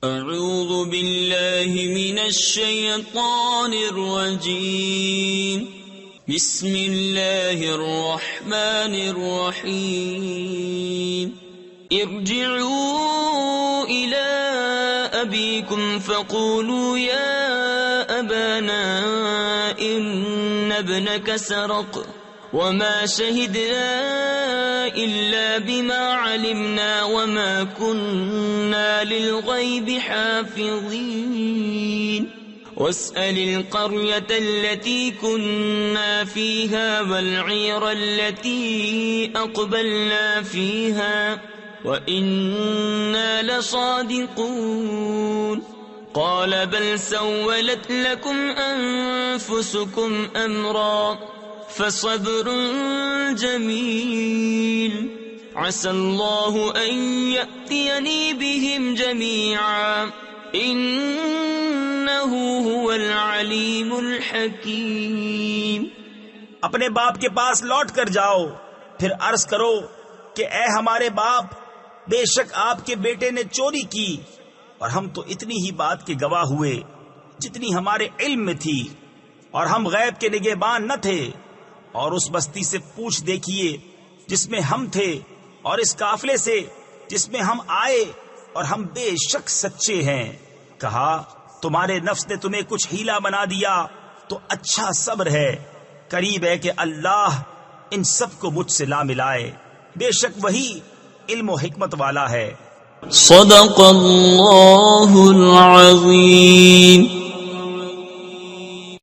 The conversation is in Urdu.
اعوذ باللہ من الشیطان الرجیم بسم اللہ الرحمن الرحیم ارجعوا الى ابیکم فقولوا یا ابانا ان ابنک سرق وما شهدنا إلا بما علمنا وما كنا للغيب حافظين واسأل القرية التي كنا فيها والعير التي أقبلنا فيها وإنا لصادقون قال بل سولت لكم أنفسكم أمرا فصبر جميل عسى الله أن يأتيني بهم جميعا إنه هو العليم الحكيم۔ اپنے باپ کے پاس لوٹ کر جاؤ، پھر عرض کرو کہ اے ہمارے باپ، بے شک آپ کے بیٹے نے چوری کی، اور ہم تو اتنی ہی بات کے گواہ ہوئے جتنی ہمارے علم میں تھی، اور ہم غیب کے نگہبان نہ تھے۔ اور اس بستی سے پوچھ دیکھیے جس میں ہم تھے، اور اس قافلے سے جس میں ہم آئے، اور ہم بے شک سچے ہیں۔ کہا تمہارے نفس نے تمہیں کچھ ہیلا بنا دیا تو اچھا صبر ہے، قریب ہے کہ اللہ ان سب کو مجھ سے لا ملائے، بے شک وہی علم و حکمت والا ہے۔ صدق اللہ العظیم۔